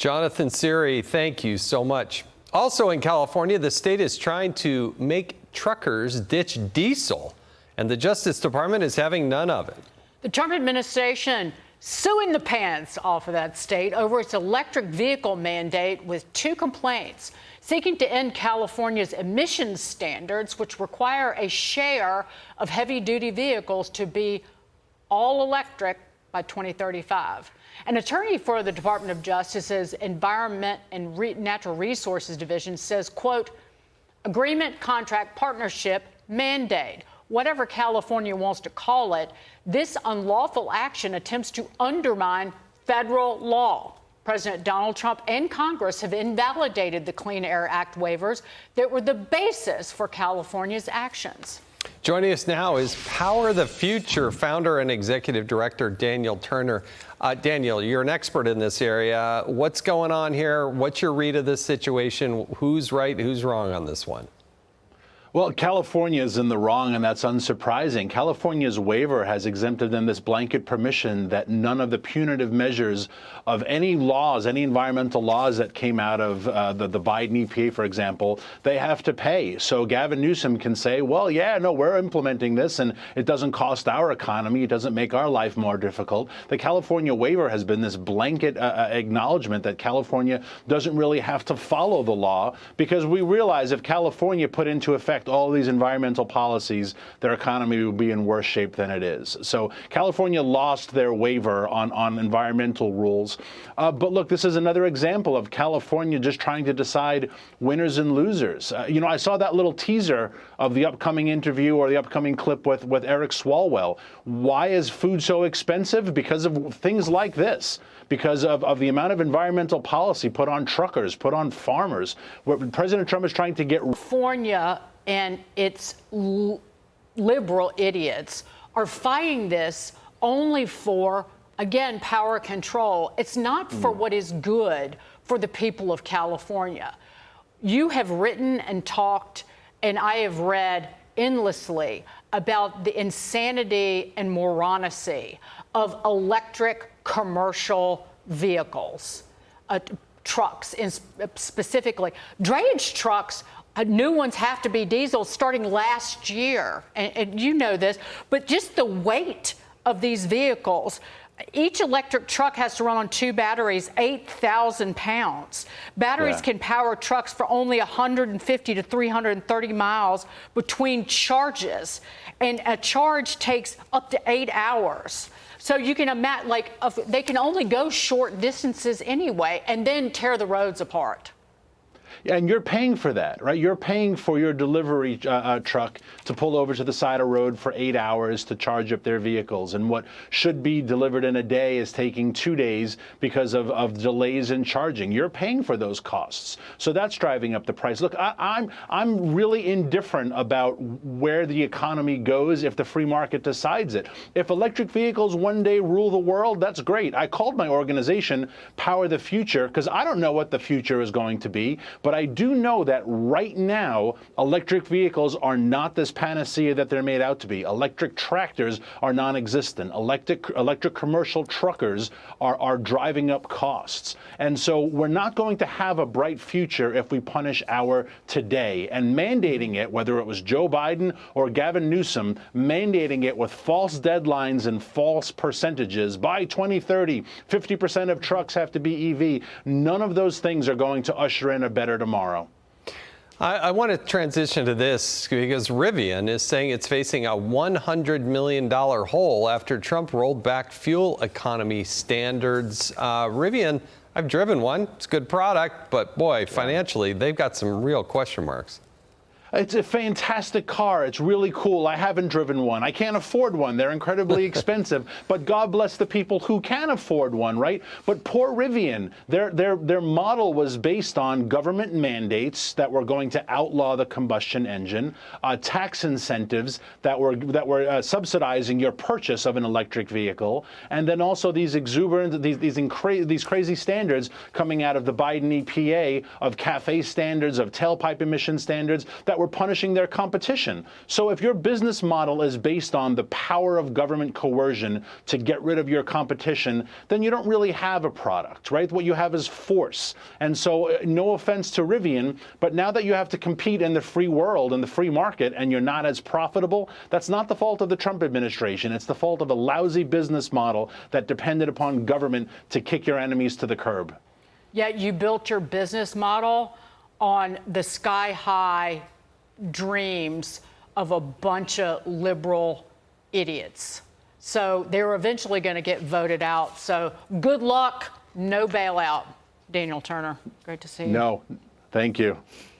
Jonathan Siri, thank you so much. Also in California, the state is trying to make truckers ditch diesel, and the Justice Department is having none of it. The Trump administration suing the pants off of that state over its electric vehicle mandate with 2 complaints, seeking to end California's emissions standards, which require a share of heavy-duty vehicles to be all electric by 2035. An attorney for the Department of Justice's Environment and Natural Resources Division says, quote, agreement, contract, partnership, mandate, whatever California wants to call it, this unlawful action attempts to undermine federal law. President Donald Trump and Congress have invalidated the Clean Air Act waivers that were the basis for California's actions. Joining us now is Power the Future founder and executive director Daniel Turner. Daniel, you're an expert in this area. What's going on here? What's your read of this situation? Who's right, who's wrong on this one? Well, California is in the wrong, and that's unsurprising. California's waiver has exempted them this blanket permission that none of the punitive measures of any laws, any environmental laws that came out of the Biden EPA, for example, they have to pay. So Gavin Newsom can say, well, yeah, no, we're implementing this, and it doesn't cost our economy. It doesn't make our life more difficult. The California waiver has been this blanket acknowledgement that California doesn't really have to follow the law, because we realize if California put into effect all these environmental policies, their economy would be in worse shape than it is. So California lost their waiver on environmental rules. But look, this is another example of California just trying to decide winners and losers. I saw that little teaser of the upcoming interview or the upcoming clip with Eric Swalwell. Why is food so expensive? Because of things like this. Because of the amount of environmental policy put on truckers, put on farmers. What President Trump is trying to get California and its liberal idiots are fighting this only for, again, power control. It's not for what is good for the people of California. You have written and talked, and I have read endlessly about the insanity and moronacy of electric commercial vehicles, trucks specifically. Drayage trucks, new ones have to be diesel starting last year, and you know this, but just the weight of these vehicles. Each electric truck has to run on 2 batteries, 8,000 pounds. Batteries can power trucks for only 150 to 330 miles between charges, and a charge takes up to 8 hours. So you can imagine, they can only go short distances anyway, and then tear the roads apart. And you're paying for that, right? You're paying for your delivery truck to pull over to the side of the road for 8 hours to charge up their vehicles. And what should be delivered in a day is taking 2 days because of delays in charging. You're paying for those costs. So that's driving up the price. Look, I'm really indifferent about where the economy goes if the free market decides it. If electric vehicles one day rule the world, that's great. I called my organization Power the Future because I don't know what the future is going to be. But I do know that right now, electric vehicles are not this panacea that they're made out to be. Electric tractors are non-existent. Electric commercial truckers are driving up costs. And so we're not going to have a bright future if we punish our today. And mandating it, whether it was Joe Biden or Gavin Newsom, mandating it with false deadlines and false percentages. By 2030, 50% of trucks have to be EV. None of those things are going to usher in a better tomorrow. I want to transition to this because Rivian is saying it's facing a $100 million hole after Trump rolled back fuel economy standards. Rivian, I've driven one. It's a good product, but boy, financially, they've got some real question marks. It's a fantastic car. It's really cool. I haven't driven one. I can't afford one. They're incredibly expensive. But God bless the people who can afford one, right? But poor Rivian, their model was based on government mandates that were going to outlaw the combustion engine, tax incentives that were subsidizing your purchase of an electric vehicle, and then also these exuberant, these crazy standards coming out of the Biden EPA of CAFE standards, of tailpipe emission standards that we're punishing their competition. So if your business model is based on the power of government coercion to get rid of your competition, then you don't really have a product, right? What you have is force. And so no offense to Rivian, but now that you have to compete in the free world, in the free market, and you're not as profitable, that's not the fault of the Trump administration. It's the fault of a lousy business model that depended upon government to kick your enemies to the curb. Yet you built your business model on the sky-high dreams of a bunch of liberal idiots. So they're eventually going to get voted out. So good luck, no bailout. Daniel Turner, great to see you. No, thank you.